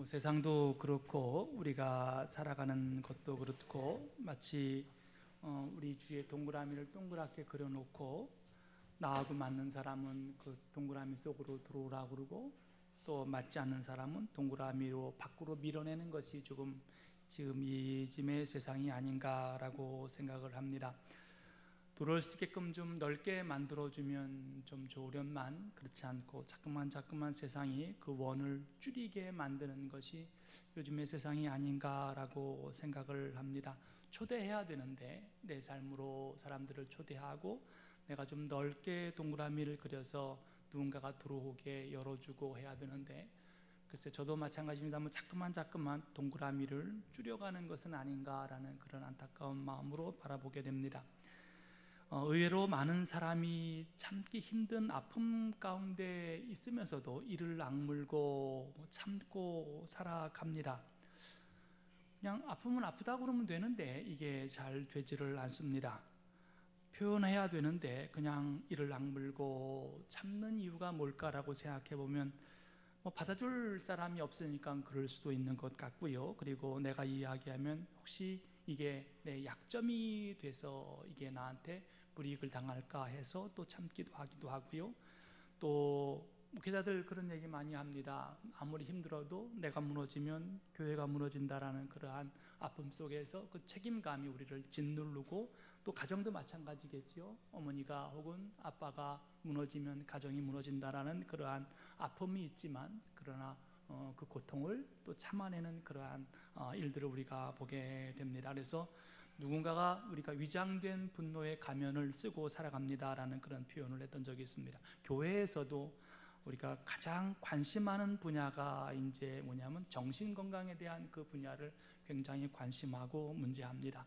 세상도 그렇고 우리가 살아가는 것도 그렇고 마치 우리 주위에 동그라미를 동그랗게 그려놓고 나하고 맞는 사람은 그 동그라미 속으로 들어오라고 그러고 또 맞지 않는 사람은 동그라미로 밖으로 밀어내는 것이 조금 지금 요즘의 세상이 아닌가라고 생각을 합니다. 들어올 수 있게끔 좀 넓게 만들어주면 좀 좋으련만 그렇지 않고 자꾸만 세상이 그 원을 줄이게 만드는 것이 요즘의 세상이 아닌가라고 생각을 합니다. 초대해야 되는데 내 삶으로 사람들을 초대하고 내가 좀 넓게 동그라미를 그려서 누군가가 들어오게 열어주고 해야 되는데 글쎄 저도 마찬가지입니다만 자꾸만 동그라미를 줄여가는 것은 아닌가라는 그런 안타까운 마음으로 바라보게 됩니다. 의외로 많은 사람이 참기 힘든 아픔 가운데 있으면서도 이를 악물고 참고 살아갑니다. 그냥 아프면 아프다고 그러면 되는데 이게 잘 되지를 않습니다. 표현해야 되는데 그냥 이를 악물고 참는 이유가 뭘까라고 생각해 보면 받아줄 사람이 없으니까 그럴 수도 있는 것 같고요. 그리고 내가 이야기하면 혹시 이게 내 약점이 돼서 이게 나한테 불이익을 당할까 해서 또 참기도 하기도 하고요. 또 목회자들 그런 얘기 많이 합니다. 아무리 힘들어도 내가 무너지면 교회가 무너진다라는 그러한 아픔 속에서 그 책임감이 우리를 짓누르고 또 가정도 마찬가지겠죠. 어머니가 혹은 아빠가 무너지면 가정이 무너진다라는 그러한 아픔이 있지만 그러나 그 고통을 또 참아내는 그러한 일들을 우리가 보게 됩니다. 그래서 누군가가 우리가 위장된 분노의 가면을 쓰고 살아갑니다라는 그런 표현을 했던 적이 있습니다. 교회에서도 우리가 가장 관심하는 분야가 이제 뭐냐면 정신 건강에 대한 그 분야를 굉장히 관심하고 문제합니다.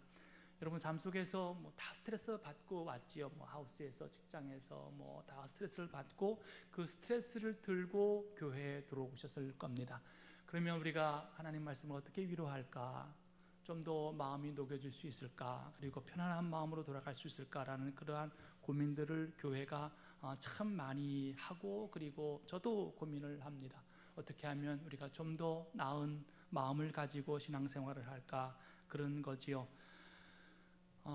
여러분 삶 속에서 다 스트레스 받고 왔지요. 하우스에서 직장에서 다 스트레스를 받고 그 스트레스를 들고 교회에 들어오셨을 겁니다. 그러면 우리가 하나님 말씀을 어떻게 위로할까? 좀 더 마음이 녹여질 수 있을까? 그리고 편안한 마음으로 돌아갈 수 있을까라는 그러한 고민들을 교회가 참 많이 하고 그리고 저도 고민을 합니다. 어떻게 하면 우리가 좀 더 나은 마음을 가지고 신앙생활을 할까? 그런 거지요.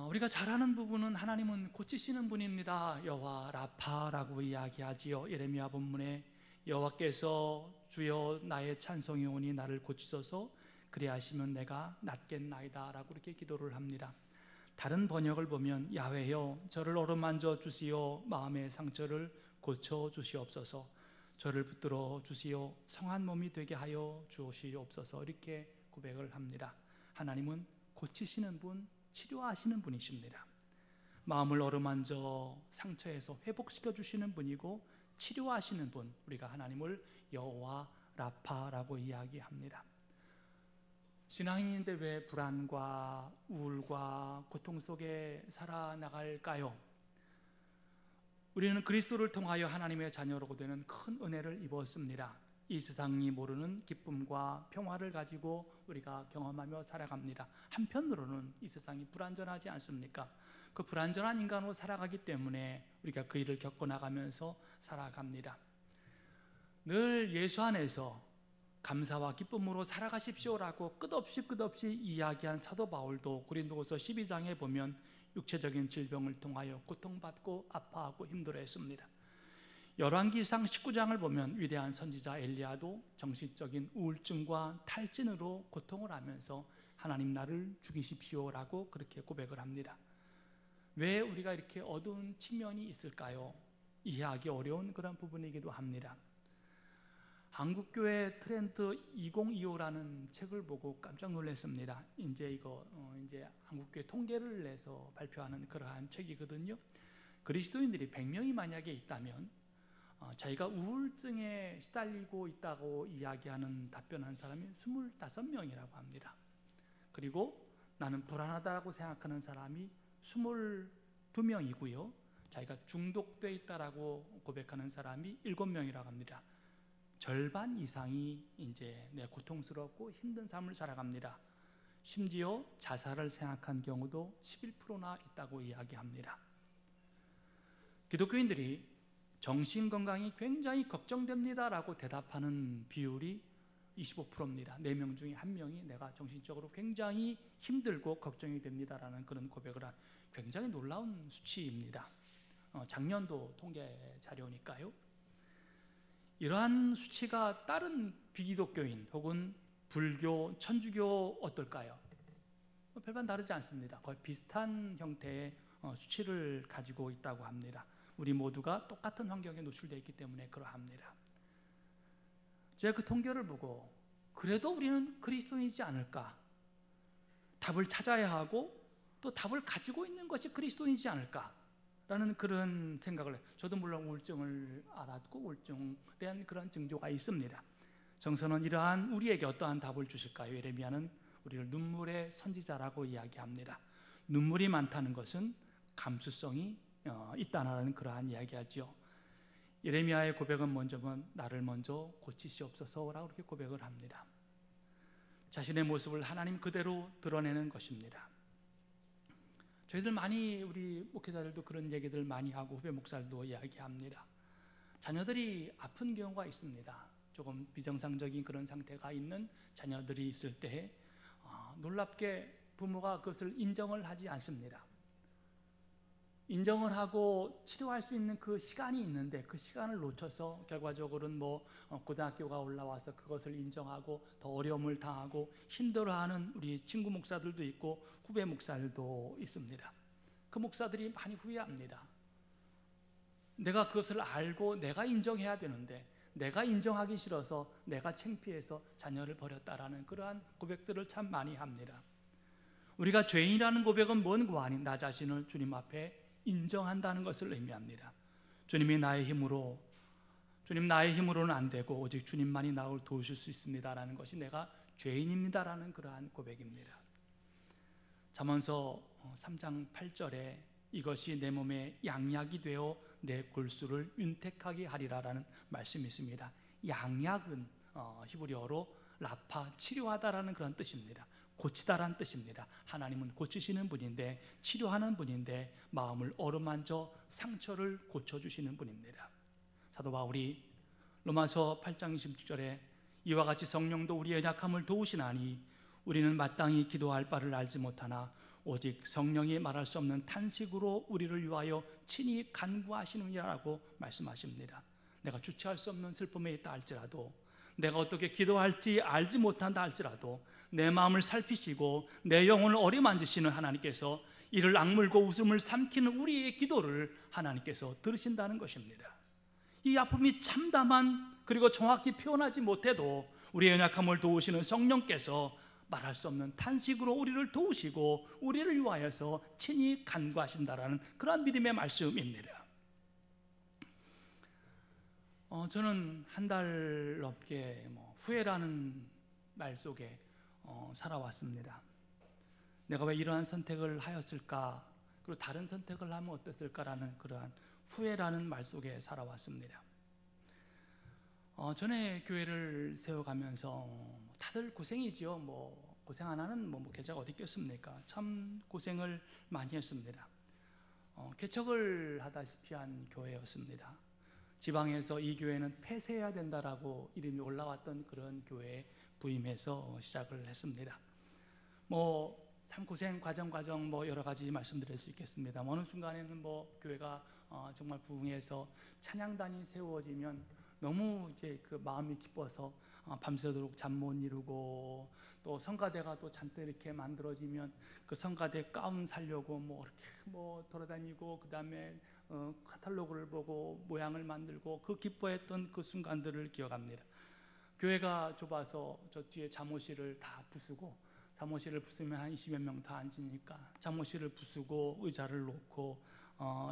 우리가 잘 아는 부분은 하나님은 고치시는 분입니다. 여호와 라파라고 이야기하지요. 예레미야 본문에 여호와께서 주여 나의 찬송이 오니 나를 고치소서 그리하시면 내가 낫겠나이다 라고 이렇게 기도를 합니다. 다른 번역을 보면 야훼여 저를 어루만져 주시오 마음의 상처를 고쳐 주시옵소서 저를 붙들어 주시오 성한 몸이 되게 하여 주시옵소서 이렇게 고백을 합니다. 하나님은 고치시는 분, 치료하시는 분이십니다. 마음을 어루만져 상처에서 회복시켜 주시는 분이고 치료하시는 분, 우리가 하나님을 여호와 라파라고 이야기합니다. 신앙인인데 왜 불안과 우울과 고통 속에 살아나갈까요? 우리는 그리스도를 통하여 하나님의 자녀로 되는 큰 은혜를 입었습니다. 이 세상이 모르는 기쁨과 평화를 가지고 우리가 경험하며 살아갑니다. 한편으로는 이 세상이 불안전하지 않습니까? 그 불안전한 인간으로 살아가기 때문에 우리가 그 일을 겪어나가면서 살아갑니다. 늘 예수 안에서 감사와 기쁨으로 살아가십시오라고 끝없이 이야기한 사도 바울도 고린도후서 12장에 보면 육체적인 질병을 통하여 고통받고 아파하고 힘들어했습니다. 열왕기상 19장을 보면 위대한 선지자 엘리야도 정신적인 우울증과 탈진으로 고통을 하면서 하나님 나를 죽이십시오라고 그렇게 고백을 합니다. 왜 우리가 이렇게 어두운 측면이 있을까요? 이해하기 어려운 그런 부분이기도 합니다. 한국교회 트렌드 2025라는 책을 보고 깜짝 놀랐습니다. 이제 한국교회 통계를 내서 발표하는 그러한 책이거든요. 그리스도인들이 100명이 만약에 있다면 자기가 우울증에 시달리고 있다고 이야기하는 답변한 사람이 25명이라고 합니다. 그리고 나는 불안하다고 생각하는 사람이 22명이고요. 자기가 중독되어 있다라고 고백하는 사람이 7명이라고 합니다. 절반 이상이 이제 고통스럽고 힘든 삶을 살아갑니다. 심지어 자살을 생각한 경우도 11%나 있다고 이야기합니다. 기독교인들이 정신건강이 굉장히 걱정됩니다라고 대답하는 비율이 25%입니다. 4명 중에 1명이 내가 정신적으로 굉장히 힘들고 걱정이 됩니다라는 그런 고백을 한 굉장히 놀라운 수치입니다. 작년도 통계 자료니까요. 이러한 수치가 다른 비기독교인 혹은 불교, 천주교 어떨까요? 별반 다르지 않습니다. 거의 비슷한 형태의 수치를 가지고 있다고 합니다. 우리 모두가 똑같은 환경에 노출되어 있기 때문에 그러합니다. 제가 그 통계를 보고 그래도 우리는 그리스도인이지 않을까? 답을 찾아야 하고 또 답을 가지고 있는 것이 그리스도인이지 않을까? 라는 그런 생각을 해요. 저도 물론 우울증을 앓았고 우울증에 대한 그런 징조가 있습니다. 성서는 이러한 우리에게 어떠한 답을 주실까요? 예레미야는 우리를 눈물의 선지자라고 이야기합니다. 눈물이 많다는 것은 감수성이 있다는 그러한 이야기하지요. 예레미야의 고백은 나를 먼저 고치시옵소서라고 그렇게 고백을 합니다. 자신의 모습을 하나님 그대로 드러내는 것입니다. 저희들 많이 우리 목회자들도 그런 얘기들 많이 하고 후배 목사들도 이야기합니다. 자녀들이 아픈 경우가 있습니다. 조금 비정상적인 그런 상태가 있는 자녀들이 있을 때 놀랍게 부모가 그것을 인정을 하지 않습니다. 인정을 하고 치료할 수 있는 그 시간이 있는데 그 시간을 놓쳐서 결과적으로는 고등학교가 올라와서 그것을 인정하고 더 어려움을 당하고 힘들어하는 우리 친구 목사들도 있고 후배 목사들도 있습니다. 그 목사들이 많이 후회합니다. 내가 그것을 알고 내가 인정해야 되는데 내가 인정하기 싫어서 내가 창피해서 자녀를 버렸다라는 그러한 고백들을 참 많이 합니다. 우리가 죄인이라는 고백은 뭔고 아닌 나 자신을 주님 앞에 인정한다는 것을 의미합니다. 주님 나의 힘으로는 안 되고 오직 주님만이 나를 도우실 수 있습니다라는 것이 내가 죄인입니다라는 그러한 고백입니다. 잠언서 3장 8절에 이것이 내 몸에 양약이 되어 내 골수를 윤택하게 하리라라는 말씀이 있습니다. 양약은 히브리어로 라파, 치료하다라는 그런 뜻입니다. 고치다라는 뜻입니다. 하나님은 고치시는 분인데 치료하는 분인데 마음을 어루만져 상처를 고쳐주시는 분입니다. 사도 바울이 로마서 8장 26절에 이와 같이 성령도 우리의 약함을 도우시나니 우리는 마땅히 기도할 바를 알지 못하나 오직 성령이 말할 수 없는 탄식으로 우리를 위하여 친히 간구하시느니라고 말씀하십니다. 내가 주체할 수 없는 슬픔에 있다 할지라도 내가 어떻게 기도할지 알지 못한다 할지라도 내 마음을 살피시고 내 영혼을 어루만지시는 하나님께서 이를 악물고 웃음을 삼키는 우리의 기도를 하나님께서 들으신다는 것입니다. 이 아픔이 참담한 그리고 정확히 표현하지 못해도 우리의 연약함을 도우시는 성령께서 말할 수 없는 탄식으로 우리를 도우시고 우리를 위하여서 친히 간구하신다라는 그런 믿음의 말씀입니다. 저는 한 달 넘게 후회라는 말 속에 살아왔습니다. 내가 왜 이러한 선택을 하였을까? 그리고 다른 선택을 하면 어땠을까라는 그러한 후회라는 말 속에 살아왔습니다. 전에 교회를 세워가면서 다들 고생이지요. 고생 안 하는 목회자가 어디 있겠습니까? 참 고생을 많이 했습니다. 개척을 하다시피 한 교회였습니다. 지방에서 이 교회는 폐쇄해야 된다라고 이름이 올라왔던 그런 교회에 부임해서 시작을 했습니다. 참 과정 여러 가지 말씀드릴 수 있겠습니다. 어느 순간에는 교회가 정말 부흥해서 찬양단이 세워지면 너무 이제 그 마음이 기뻐서 밤새도록 잠 못 이루고 또 성가대가 또 잔뜩 이렇게 만들어지면 그 성가대 가운 살려고 이렇게 돌아다니고 그 다음에 카탈로그를 보고 모양을 만들고 그 기뻐했던 그 순간들을 기억합니다. 교회가 좁아서 저 뒤에 잠옷실을 다 부수고 잠옷실을 부수면 한 20여 명 다 앉으니까 잠옷실을 부수고 의자를 놓고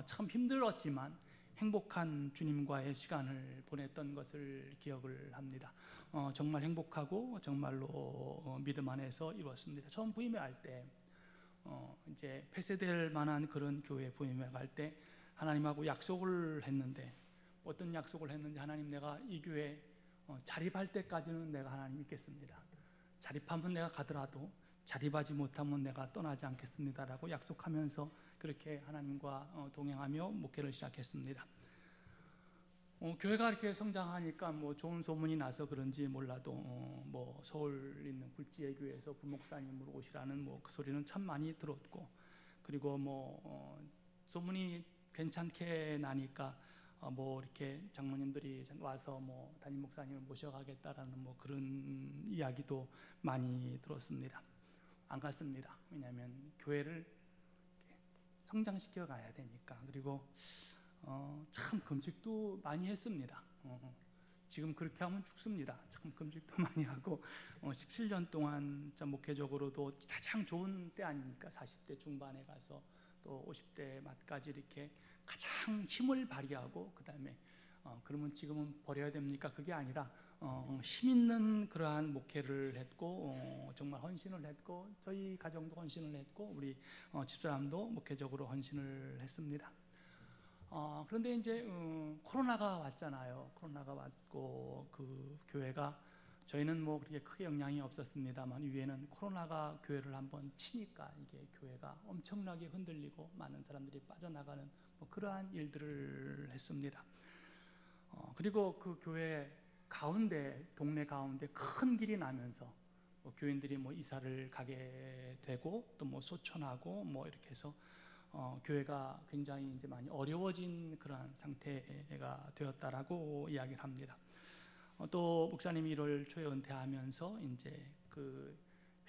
참 힘들었지만 행복한 주님과의 시간을 보냈던 것을 기억을 합니다. 정말 행복하고 정말로 믿음 안에서 이루었습니다. 처음 부임할 때 이제 폐쇄될 만한 그런 교회 부임에 갈 때 하나님하고 약속을 했는데 어떤 약속을 했는지 하나님 내가 이 교회 자립할 때까지는 내가 하나님 믿겠습니다. 자립하면 내가 가더라도 자립하지 못하면 내가 떠나지 않겠습니다라고 약속하면서 그렇게 하나님과 동행하며 목회를 시작했습니다. 교회가 이렇게 성장하니까 뭐 좋은 소문이 나서 그런지 몰라도 뭐 서울 있는 굴지의 교회에서 부목사님으로 오시라는 뭐 그 소리는 참 많이 들었고, 그리고 뭐 소문이 괜찮게 나니까 뭐 이렇게 장로님들이 와서 뭐 담임 목사님을 모셔가겠다라는 뭐 그런 이야기도 많이 들었습니다. 안 갔습니다. 왜냐하면 교회를 성장시켜 가야 되니까. 그리고 참 금식도 많이 했습니다. 지금 그렇게 하면 죽습니다. 참 금식도 많이 하고 17년 동안 참 목회적으로도 가장 좋은 때 아닙니까? 40대 중반에 가서 또 50대 말까지 이렇게 가장 힘을 발휘하고, 그 다음에 그러면 지금은 버려야 됩니까? 그게 아니라 힘 있는 그러한 목회를 했고, 정말 헌신을 했고, 저희 가정도 헌신을 했고, 우리 집사람도 목회적으로 헌신을 했습니다. 그런데 이제 코로나가 왔잖아요. 코로나가 왔고 그 교회가, 저희는 뭐 그렇게 크게 영향이 없었습니다만 위에는 코로나가 교회를 한번 치니까 이게 교회가 엄청나게 흔들리고 많은 사람들이 빠져나가는 뭐 그러한 일들을 했습니다. 그리고 그 교회 가운데, 동네 가운데 큰 길이 나면서 뭐 교인들이 뭐 이사를 가게 되고 또 뭐 소천하고 뭐 이렇게 해서 교회가 굉장히 이제 많이 어려워진 그러한 상태가 되었다라고 이야기를 합니다. 또 목사님이 1월 초에 은퇴하면서 이제 그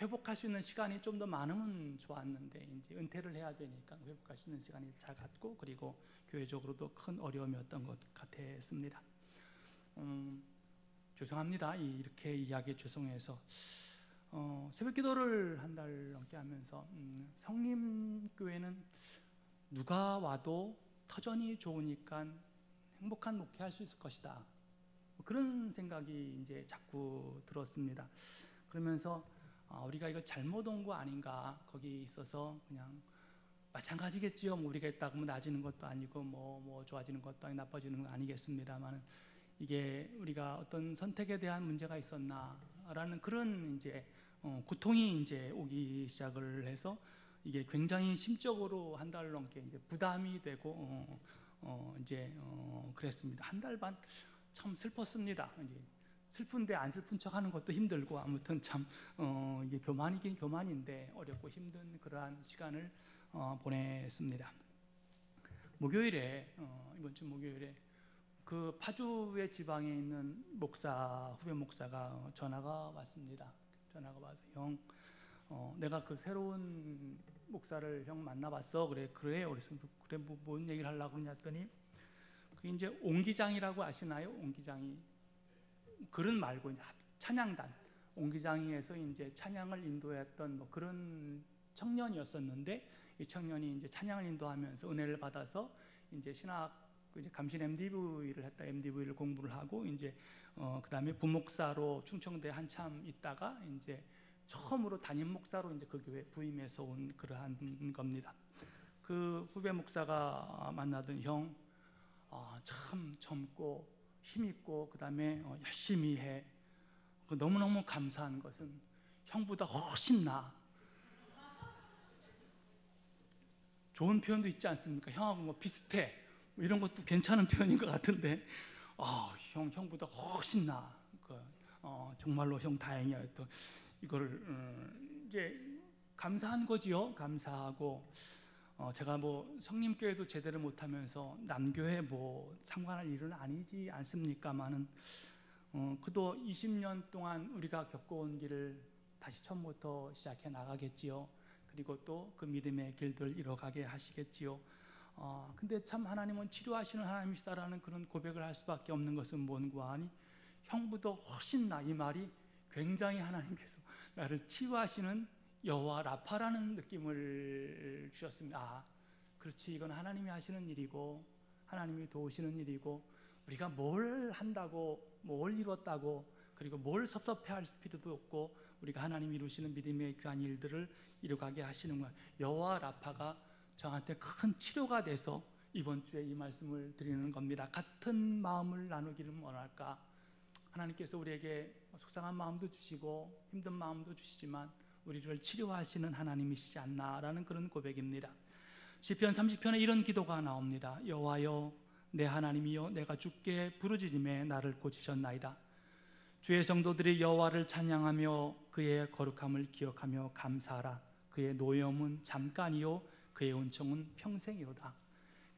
회복할 수 있는 시간이 좀 더 많으면 좋았는데 이제 은퇴를 해야 되니까 회복할 수 있는 시간이 작았고, 그리고 교회적으로도 큰 어려움이었던 것 같았습니다. 죄송합니다. 이렇게 이야기에 죄송해서 새벽기도를 한 달 넘게 하면서 성림교회는 누가 와도 터전이 좋으니까 행복한 목회할 수 있을 것이다, 그런 생각이 이제 자꾸 들었습니다. 그러면서 우리가 이거 잘못 온 거 아닌가, 거기 있어서 그냥 마찬가지겠지요. 뭐 우리가 있다고 뭐 나아지는 것도 아니고 뭐 좋아지는 것도 아니고 나빠지는 건 아니겠습니다만, 이게 우리가 어떤 선택에 대한 문제가 있었나라는 그런 이제 고통이 이제 오기 시작을 해서 이게 굉장히 심적으로 한 달 넘게 이제 부담이 되고 이제 그랬습니다. 한 달 반 참 슬펐습니다. 이제 슬픈데 안 슬픈 척하는 것도 힘들고, 아무튼 참 이게 교만이긴 교만인데 어렵고 힘든 그러한 시간을 보냈습니다. 목요일에 이번 주 목요일에 그 파주의 지방에 있는 후배 목사가 전화가 왔습니다. 전화가 와서 형, 내가 그 새로운 목사를 형 만나봤어. 그래요. 그래 뭐 뭔 얘기를 하려고 그러냐 했더니, 그 이제 옹기장이라고 아시나요? 옹기장이 그런 말고 이제 찬양단 옹기장이에서 이제 찬양을 인도했던 뭐 그런 청년이었었는데, 이 청년이 이제 찬양을 인도하면서 은혜를 받아서 이제 신학 이제 감신 MDV를 했다. MDV를 공부를 하고 이제 그 다음에 부목사로 충청대에 한참 있다가 이제 처음으로 담임 목사로 이제 그 교회 부임해서 온 그러한 겁니다. 그 후배 목사가 만나던 형, 참 젊고 힘있고 그 다음에 열심히 해. 너무너무 감사한 것은 형보다 훨씬 나아. 좋은 표현도 있지 않습니까? 형하고 뭐 비슷해, 뭐 이런 것도 괜찮은 표현인 것 같은데, 형보다 훨씬 나아. 정말로 형 다행이야. 또 이거를 이제 감사한 거지요. 감사하고, 제가 뭐 성림교회도 제대로 못하면서 남교회 뭐 상관할 일은 아니지 않습니까만은, 그도 20년 동안 우리가 겪어온 길을 다시 처음부터 시작해 나가겠지요. 그리고 또 그 믿음의 길들 이뤄가게 하시겠지요. 근데 참 하나님은 치료하시는 하나님이시다라는 그런 고백을 할 수밖에 없는 것은 뭔가 하니, 형보다 훨씬 나, 이 말이 굉장히 하나님께서 나를 치유하시는 여호와 라파라는 느낌을 주셨습니다. 그렇지, 이건 하나님이 하시는 일이고 하나님이 도우시는 일이고, 우리가 뭘 한다고 뭘 이뤘다고 그리고 뭘 섭섭해할 필요도 없고, 우리가 하나님이 이루시는 믿음의 귀한 일들을 이루가게 하시는 거예요. 여호와 라파가 저한테 큰 치료가 돼서 이번 주에 이 말씀을 드리는 겁니다. 같은 마음을 나누기를 원할까? 하나님께서 우리에게 속상한 마음도 주시고 힘든 마음도 주시지만 우리를 치료하시는 하나님이시지 않나라는 그런 고백입니다. 시편 30편에 이런 기도가 나옵니다. 여호와여, 내 하나님이여 내가 주께 부르짖음에 나를 고치셨나이다. 주의 성도들이 여호와를 찬양하며 그의 거룩함을 기억하며 감사하라. 그의 노여움은 잠깐이요 그의 은총은 평생이로다.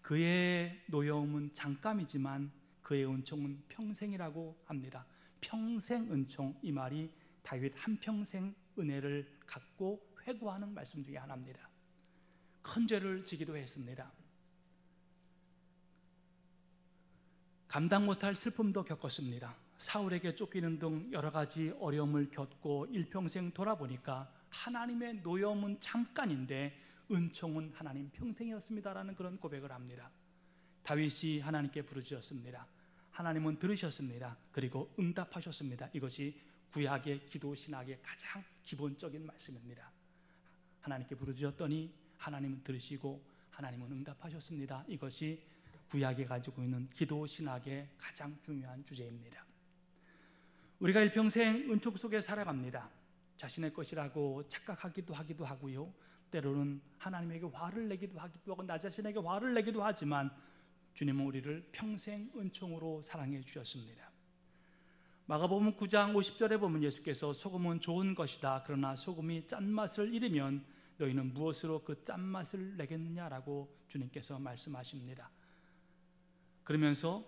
그의 노여움은 잠깐이지만 그의 은총은 평생이라고 합니다. 평생 은총, 이 말이 다윗 한평생 은혜를 갖고 회고하는 말씀 중에 하나입니다. 큰 죄를 지기도 했습니다. 감당 못할 슬픔도 겪었습니다. 사울에게 쫓기는 등 여러 가지 어려움을 겪고 일평생 돌아보니까 하나님의 노여움은 잠깐인데 은총은 하나님 평생이었습니다라는 그런 고백을 합니다. 다윗이 하나님께 부르짖었습니다. 하나님은 들으셨습니다. 그리고 응답하셨습니다. 이것이 구약의 기도 신학의 가장 기본적인 말씀입니다. 하나님께 부르짖었더니 하나님은 들으시고 하나님은 응답하셨습니다. 이것이 구약이 가지고 있는 기도 신학의 가장 중요한 주제입니다. 우리가 일평생 은총 속에 살아갑니다. 자신의 것이라고 착각하기도 하고요, 때로는 하나님에게 화를 내기도 하고 나 자신에게 화를 내기도 하지만 주님은 우리를 평생 은총으로 사랑해 주셨습니다. 마가복음 9장 50절에 보면 예수께서 소금은 좋은 것이다. 그러나 소금이 짠맛을 잃으면 너희는 무엇으로 그 짠맛을 내겠느냐라고 주님께서 말씀하십니다. 그러면서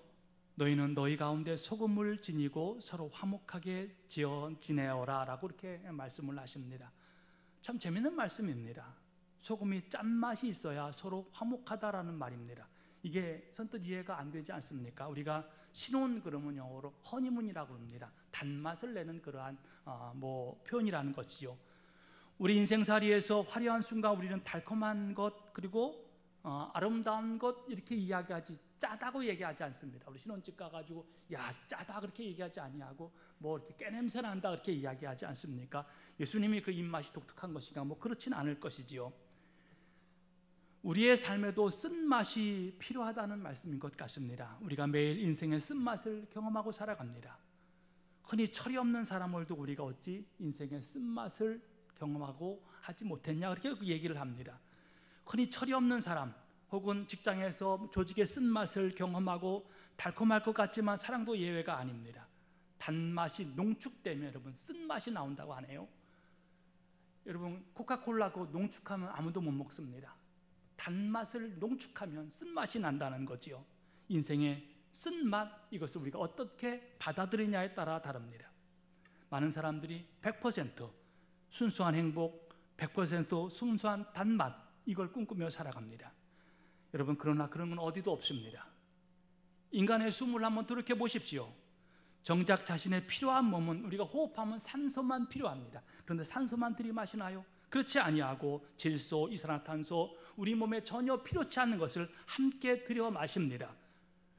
너희는 너희 가운데 소금을 지니고 서로 화목하게 지내어라 라고 이렇게 말씀을 하십니다. 참 재밌는 말씀입니다. 소금이 짠맛이 있어야 서로 화목하다라는 말입니다. 이게 선뜻 이해가 안 되지 않습니까? 우리가 신혼 그러면 영어로 허니문이라고 합니다. 단맛을 내는 그러한 표현이라는 것이요. 우리 인생살이에서 화려한 순간 우리는 달콤한 것 그리고 아름다운 것 이렇게 이야기하지 짜다고 얘기하지 않습니다. 우리 신혼집 가가지고 야 짜다 그렇게 얘기하지 아니하고 이렇게 깨냄새 난다 그렇게 이야기하지 않습니까? 예수님이 그 입맛이 독특한 것인가? 그렇진 않을 것이지요. 우리의 삶에도 쓴맛이 필요하다는 말씀인 것 같습니다. 우리가 매일 인생의 쓴맛을 경험하고 살아갑니다. 흔히 철이 없는 사람을 두고 우리가 어찌 인생의 쓴맛을 경험하고 하지 못했냐 그렇게 얘기를 합니다. 흔히 철이 없는 사람 혹은 직장에서 조직의 쓴맛을 경험하고 달콤할 것 같지만 사랑도 예외가 아닙니다. 단맛이 농축되면 여러분 쓴맛이 나온다고 하네요. 여러분 코카콜라고 농축하면 아무도 못 먹습니다. 단맛을 농축하면 쓴맛이 난다는 거지요. 인생의 쓴맛, 이것을 우리가 어떻게 받아들이냐에 따라 다릅니다. 많은 사람들이 100% 순수한 행복, 100% 순수한 단맛, 이걸 꿈꾸며 살아갑니다. 여러분 그러나 그런 건 어디도 없습니다. 인간의 숨을 한번 돌이켜 보십시오. 정작 자신의 필요한 몸은 우리가 호흡하면 산소만 필요합니다. 그런데 산소만 들이마시나요? 그렇지 아니하고 질소, 이산화탄소, 우리 몸에 전혀 필요치 않는 것을 함께 들여 마십니다.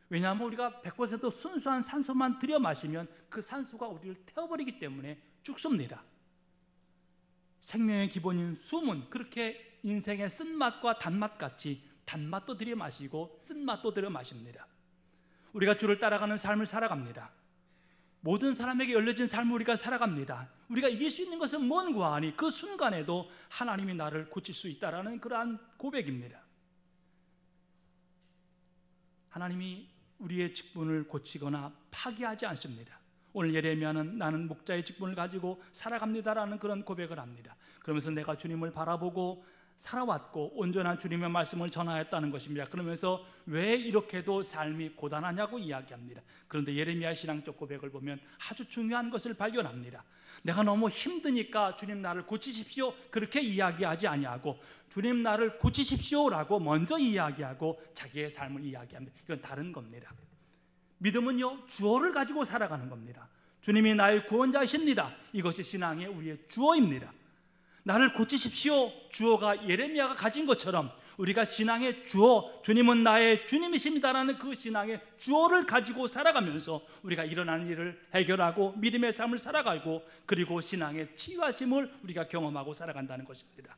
왜냐하면 우리가 100% 순수한 산소만 들여 마시면 그 산소가 우리를 태워버리기 때문에 죽습니다. 생명의 기본인 숨은 그렇게 인생의 쓴맛과 단맛같이 단맛도 들여 마시고 쓴맛도 들여 마십니다. 우리가 주를 따라가는 삶을 살아갑니다. 모든 사람에게 열려진 삶을 우리가 살아갑니다. 우리가 이길 수 있는 것은 뭔가 하니 그 순간에도 하나님이 나를 고칠 수 있다라는 그러한 고백입니다. 하나님이 우리의 직분을 고치거나 파기하지 않습니다. 오늘 예레미야는 나는 목자의 직분을 가지고 살아갑니다라는 그런 고백을 합니다. 그러면서 내가 주님을 바라보고 살아왔고 온전한 주님의 말씀을 전하였다는 것입니다. 그러면서 왜 이렇게도 삶이 고단하냐고 이야기합니다. 그런데 예레미야 신앙적 고백을 보면 아주 중요한 것을 발견합니다. 내가 너무 힘드니까 주님 나를 고치십시오 그렇게 이야기하지 아니하고 주님 나를 고치십시오라고 먼저 이야기하고 자기의 삶을 이야기합니다. 이건 다른 겁니다. 믿음은요 주어를 가지고 살아가는 겁니다. 주님이 나의 구원자이십니다. 이것이 신앙의 우리의 주어입니다. 나를 고치십시오 주어가 예레미야가 가진 것처럼 우리가 신앙의 주어 주님은 나의 주님이십니다라는 그 신앙의 주어를 가지고 살아가면서 우리가 일어난 일을 해결하고 믿음의 삶을 살아가고 그리고 신앙의 치유하심을 우리가 경험하고 살아간다는 것입니다.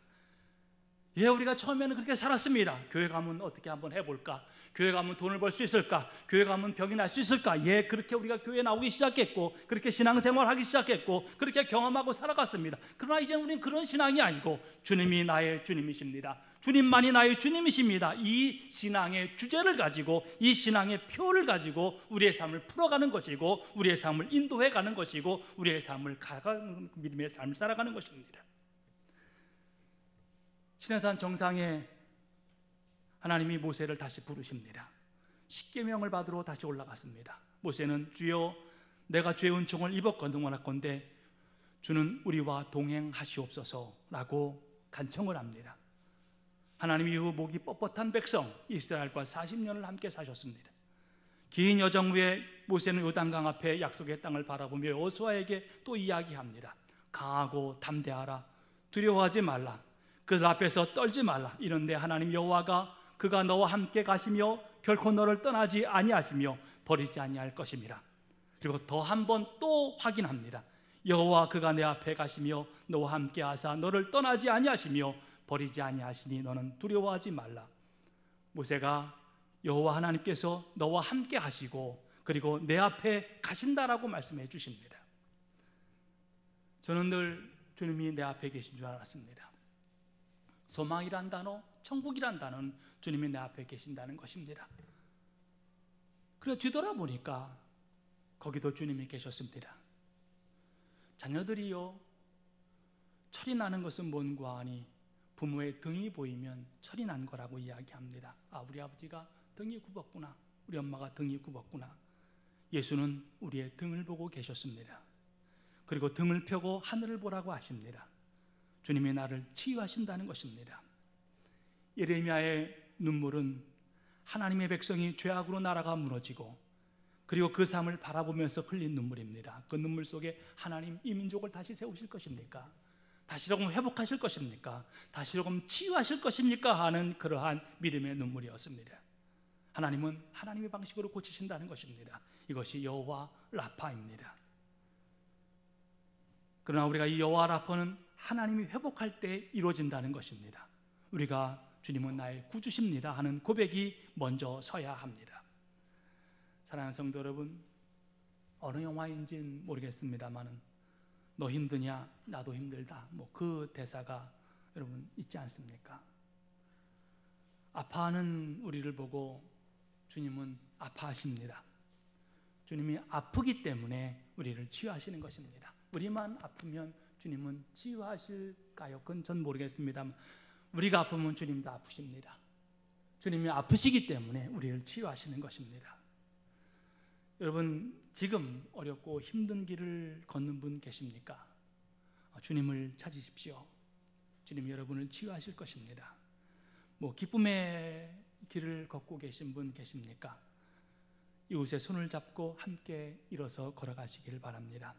예, 우리가 처음에는 그렇게 살았습니다. 교회 가면 어떻게 한번 해볼까? 교회 가면 돈을 벌 수 있을까? 교회 가면 병이 날 수 있을까? 예, 그렇게 우리가 교회에 나오기 시작했고, 그렇게 신앙생활 하기 시작했고, 그렇게 경험하고 살아갔습니다. 그러나 이제 우리는 그런 신앙이 아니고 주님이 나의 주님이십니다. 주님만이 나의 주님이십니다. 이 신앙의 주제를 가지고, 이 신앙의 표를 가지고 우리의 삶을 풀어가는 것이고, 우리의 삶을 인도해 가는 것이고, 우리의 삶을 믿음의 삶을 살아가는 것입니다. 시내산 정상에 하나님이 모세를 다시 부르십니다. 십계명을 받으러 다시 올라갔습니다. 모세는 주여, 내가 주의 은총을 입었거든 원하건대 주는 우리와 동행하시옵소서라고 간청을 합니다. 하나님 이후 목이 뻣뻣한 백성 이스라엘과 40년을 함께 사셨습니다. 긴 여정 후에 모세는 요단강 앞에 약속의 땅을 바라보며 여호수아에게 또 이야기합니다. 강하고 담대하라, 두려워하지 말라, 그들 앞에서 떨지 말라. 이런데 하나님 여호와가 그가 너와 함께 가시며 결코 너를 떠나지 아니하시며 버리지 아니할 것임이라. 그리고 더 한 번 또 확인합니다. 여호와 그가 내 앞에 가시며 너와 함께 하사 너를 떠나지 아니하시며 버리지 아니하시니 너는 두려워하지 말라. 모세가 여호와 하나님께서 너와 함께 하시고 그리고 내 앞에 가신다라고 말씀해 주십니다. 저는 늘 주님이 내 앞에 계신 줄 알았습니다. 소망이란 단어, 천국이란 단어는 주님이 내 앞에 계신다는 것입니다. 그래 뒤돌아보니까 거기도 주님이 계셨습니다. 자녀들이요, 철이 나는 것은 뭔가 하니 부모의 등이 보이면 철이 난 거라고 이야기합니다. 아, 우리 아버지가 등이 굽었구나, 우리 엄마가 등이 굽었구나. 예수는 우리의 등을 보고 계셨습니다. 그리고 등을 펴고 하늘을 보라고 하십니다. 주님이 나를 치유하신다는 것입니다. 예레미야의 눈물은 하나님의 백성이 죄악으로 나라가 무너지고 그리고 그 삶을 바라보면서 흘린 눈물입니다. 그 눈물 속에 하나님 이 민족을 다시 세우실 것입니까? 다시 조금 회복하실 것입니까? 다시 조금 치유하실 것입니까? 하는 그러한 믿음의 눈물이었습니다. 하나님은 하나님의 방식으로 고치신다는 것입니다. 이것이 여호와 라파입니다. 그러나 우리가 이 여호와 라파는 하나님이 회복할 때 이루어진다는 것입니다. 우리가 주님은 나의 구주십니다 하는 고백이 먼저 서야 합니다. 사랑하는 성도 여러분, 어느 영화인지는 모르겠습니다만 너 힘드냐? 나도 힘들다. 그 대사가 여러분 있지 않습니까? 아파하는 우리를 보고 주님은 아파하십니다. 주님이 아프기 때문에 우리를 치유하시는 것입니다. 우리만 아프면 주님은 치유하실까요? 그건 전 모르겠습니다만 우리가 아프면 주님도 아프십니다. 주님이 아프시기 때문에 우리를 치유하시는 것입니다. 여러분, 지금 어렵고 힘든 길을 걷는 분 계십니까? 주님을 찾으십시오. 주님이 여러분을 치유하실 것입니다. 기쁨의 길을 걷고 계신 분 계십니까? 이웃의 손을 잡고 함께 일어서 걸어가시길 바랍니다.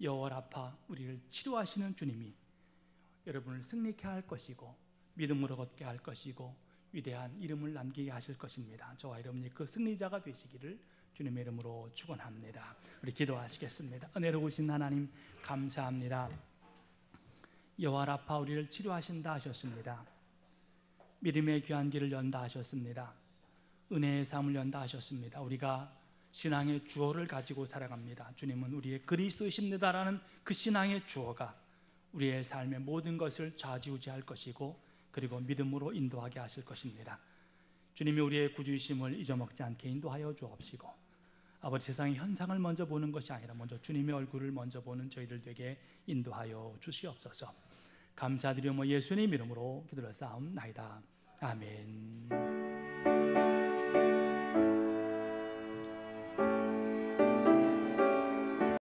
여호와 라파, 우리를 치료하시는 주님이 여러분을 승리케 할 것이고 믿음으로 걷게 할 것이고 위대한 이름을 남기게 하실 것입니다. 저와 여러분이 그 승리자가 되시기를 주님의 이름으로 축원합니다. 우리 기도하시겠습니다. 은혜로우신 하나님 감사합니다. 여호와 라파, 우리를 치료하신다 하셨습니다. 믿음의 귀한 길을 연다 하셨습니다. 은혜의 삶을 연다 하셨습니다. 우리가 신앙의 주어를 가지고 살아갑니다. 주님은 우리의 그리스도이십니다라는 그 신앙의 주어가 우리의 삶의 모든 것을 좌지우지할 것이고 그리고 믿음으로 인도하게 하실 것입니다. 주님이 우리의 구주이심을 잊어먹지 않게 인도하여 주옵시고 아버지, 세상의 현상을 먼저 보는 것이 아니라 먼저 주님의 얼굴을 먼저 보는 저희들 되게 인도하여 주시옵소서. 감사드리며 예수님 이름으로 기도를 쌓옵나이다. 아멘.